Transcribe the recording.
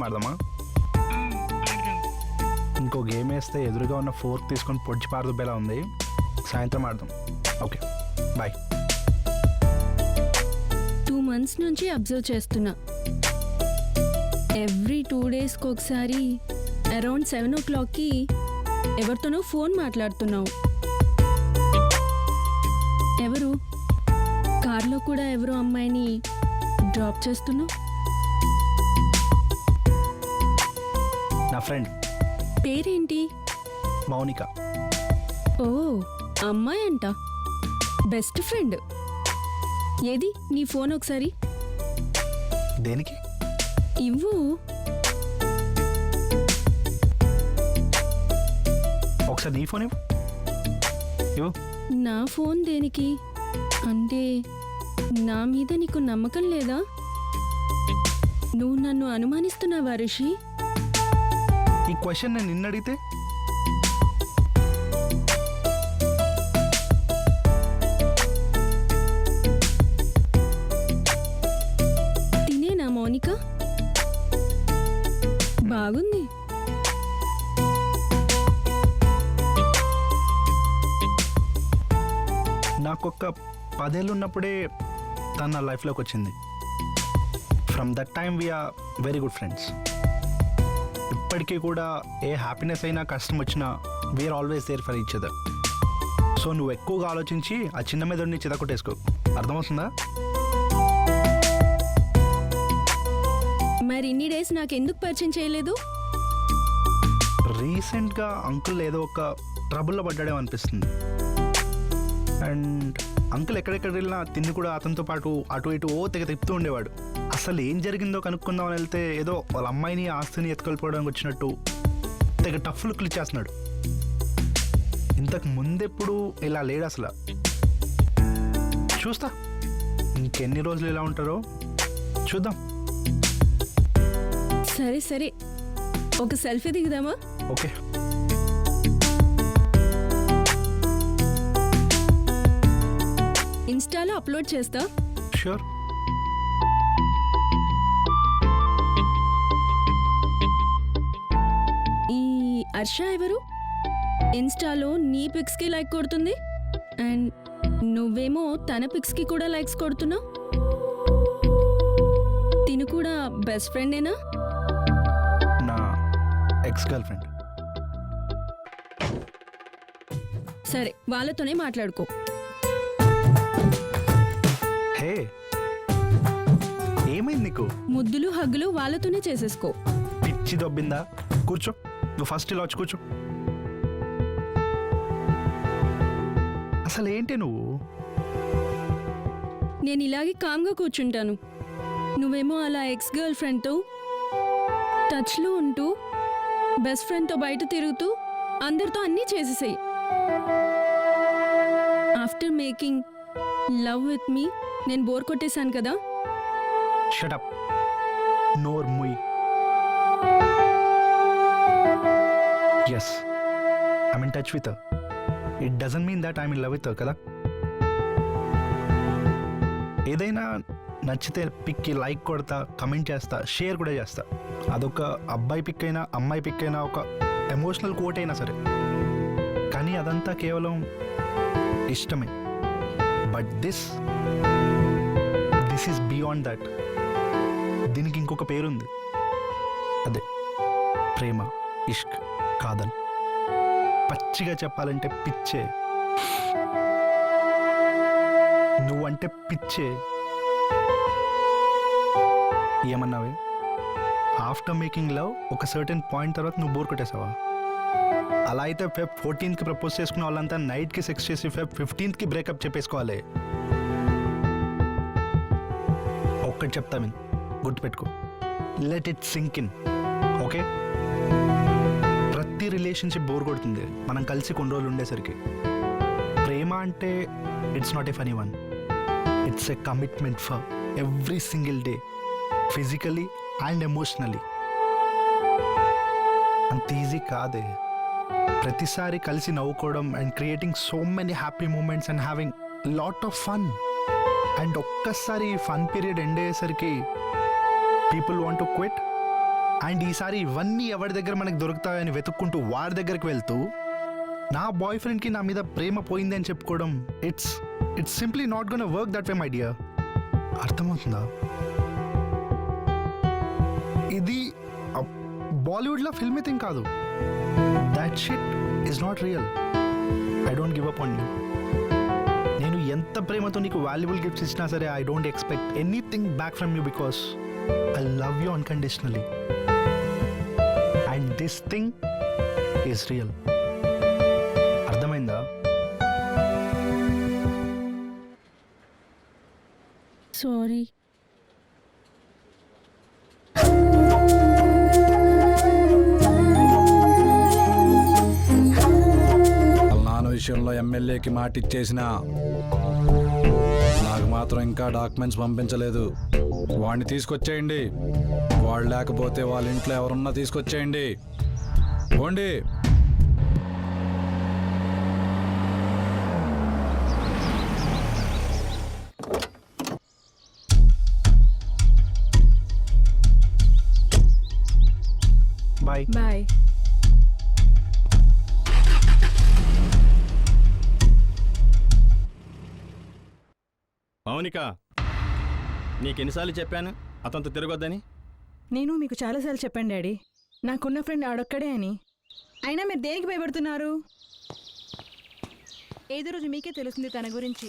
ఆడదామా? ఆడదాం. ఇంకో గేమ్ వేస్తే ఎదురుగా ఉన్న ఫోర్క్ తీసుకొని పొడిచి పారదుబ్బేలా ఉంది. సాయంత్రం ఆడదాం. Okay bye. 2 months నుంచి అబ్జర్వ్ చేస్తున్నా. ఎవ్రీ 2 daysకి ఒకసారి అరౌండ్ 7 o'clockకి ఎవరితోనో ఫోన్ మాట్లాడుతున్నావు. ఎవరు? కార్లో కూడా ఎవరో అమ్మాయిని డ్రాప్ చేస్తున్నావు. నా ఫ్రెండ్ పేరేంటి? మౌనిక. ఓ అమ్మాయి అంట. Best friend. ఏది నీ ఫోన్ ఒకసారి దేనికి? ఇవ్వు. ఒకసారి నీ ఫోన్ ఇవ్వు. ఇవ్వు. నా ఫోన్ దేనికి? అంటే నా మీద నీకు నమ్మకం లేదా? నువ్వు నన్ను అనుమానిస్తున్నావా రిషి? ఈ క్వశ్చన్ నేను నిన్న అడిగితే తినేనా మౌనిక? బాగుంది. నాకొక్క 10 ఏళ్ళు ఉన్నప్పుడే తను నా లైఫ్లోకి వచ్చింది. From that time we are very good friends. ఇప్పటికీ కూడా ఏ హ్యాపీనెస్ అయినా కష్టం వచ్చినా we are always there for each other. So నువ్వు ఎక్కువగా ఆలోచించి ఆ చిన్న మెదడుని చితకొట్టేసుకో. అర్థమవుతుందా? మరి ఇన్ని డేస్ నాకు ఎందుకు పరిచయం చేయలేదు? రీసెంట్గా అంకుల్ ఏదో ఒక ట్రబుల్లో పడ్డాడేమో అనిపిస్తుంది. అండ్ అంకుల్ ఎక్కడెక్కడ వెళ్ళినా తిండి కూడా అతనితో పాటు అటు ఇటు తెగ తిప్పుతూ ఉండేవాడు. అసలు ఏం జరిగిందో కనుక్కుందామని వెళ్తే ఏదో వాళ్ళ అమ్మాయిని ఆస్తిని ఎత్తుకెళ్ళిపోవడానికి వచ్చినట్టు తెగ టఫ్ లుక్లు ఇచ్చేస్తున్నాడు. ఇంతకు ముందెప్పుడు ఇలా లేడు అసలు. చూస్తా ఇంకెన్ని రోజులు ఇలా ఉంటారో చూద్దాం. సరే సరే, ఒక సెల్ఫీ దిగుదామా? ఓకే. ఇన్స్టాలో అప్లోడ్ చేస్తా. షూర్. ఈ హర్ష ఎవరు? ఇన్స్టాలో నీ పిక్స్కి లైక్ కొడుతుంది అండ్ నువ్వేమో తన పిక్స్కి కూడా లైక్స్ కొడుతున్నావు. తిను కూడా బెస్ట్ ఫ్రెండేనా? నా ఎక్స్ గర్ల్ ఫ్రెండ్. సరే, వాళ్ళతోనే మాట్లాడుకో. హే, ఏమైంది నీకు? ముద్దులు హగ్గులు వాళ్ళతోనే చేసేసుకో. పిచ్చి దొబ్బిందా? కూర్చో. నువ్వు ఫస్ట్ ఇలా వచ్చి కూర్చో. అసలు ఏంటి నువ్వు? నేను ఇలాగే కామ్గా కూర్చుంటాను. నువ్వేమో అలా ఎక్స్ గర్ల్ ఫ్రెండ్తో టచ్లో ఉంటూ బెస్ట్ ఫ్రెండ్తో బయట తిరుగుతూ అందరితో అన్నీ చేసేసాయి. After making love with me నేను బోర్ కొట్టేశాను కదా. Shut up. నోర్ ముయ్. Yes, I'm in touch with her. It doesn't mean that I'm in love with her కదా. ఏదైనా నచ్చితే పిక్కి లైక్ కొడతా, కమెంట్ చేస్తా, షేర్ కూడా చేస్తా. అదొక అబ్బాయి పిక్ అయినా అమ్మాయి పిక్ అయినా ఒక ఎమోషనల్ కోట్ అయినా సరే. కానీ అదంతా కేవలం ఇష్టమే. But this is beyond that. దీనికి ఇంకొక పేరుంది. అదే ప్రేమ, ఇష్క్, కాదల్. పచ్చిగా చెప్పాలంటే పిచ్చే. నువ్వంటే పిచ్చే. ఏమన్నావే? ఆఫ్టర్ మేకింగ్ లవ్ ఒక సర్టెన్ పాయింట్ తర్వాత నువ్వు బోర్ కొట్టేసావా? అలా అయితే Feb 14th ప్రపోజ్ చేసుకున్న వాళ్ళంతా నైట్కి సెక్స్ చేసి Feb 15th బ్రేకప్ చెప్పేసుకోవాలి. ఒక్కటి చెప్తా విన్, గుర్తుపెట్టుకో. Let it sink in. Okay? ప్రతి రిలేషన్షిప్ బోర్ కొడుతుంది మనం కలిసి కొన్ని రోజులు ఉండేసరికి. ప్రేమ అంటే it's not a funny one. It's a commitment for every single day, physically and emotionally. అంత ఈజీ కాదే. ప్రతిసారి కలిసి నవ్వుకోవడం and creating so many happy moments and having lot of fun. And ఒక్కసారి ఫన్ పీరియడ్ ఎండ్ అయ్యేసరికి people want to quit. And ఈసారి ఇవన్నీ ఎవరి దగ్గర మనకు దొరుకుతాయని వెతుక్కుంటూ వారి దగ్గరికి వెళ్తూ నా బాయ్ ఫ్రెండ్కి నా మీద ప్రేమ పోయింది అని చెప్పుకోవడం it's simply not gonna work that way my dear. అర్థమవుతుందా? ఇది బాలీవుడ్లో ఫిల్మీ థింగ్ కాదు. That shit is not real. I don't give up on you. నేను ఎంత ప్రేమతో నీకు వాల్యుబుల్ గిఫ్ట్స్ ఇచ్చినా సరే I don't expect anything back from you because I love you unconditionally. And this thing is real. అర్థమైందా? Sorry. నాన్న విషయంలో ఎమ్మెల్యేకి మాట ఇచ్చేసిన నాకు మాత్రం ఇంకా డాక్యుమెంట్స్ పంపించలేదు. వాడిని తీసుకొచ్చేయండి. వాళ్ళు లేకపోతే వాళ్ళ ఇంట్లో ఎవరున్నా తీసుకొచ్చేయండి. పోండి. బాయ్. బాయ్. మౌనిక, నీకెన్నిసార్లు చెప్పాను అతనితో తిరగొద్దని? నేను మీకు చాలాసార్లు చెప్పాను డాడీ, నాకున్న ఫ్రెండ్ ఆడొక్కడే అని. అయినా మీరు దేనికి భయపడుతున్నారు? ఏదో రోజు మీకే తెలుస్తుంది తన గురించి.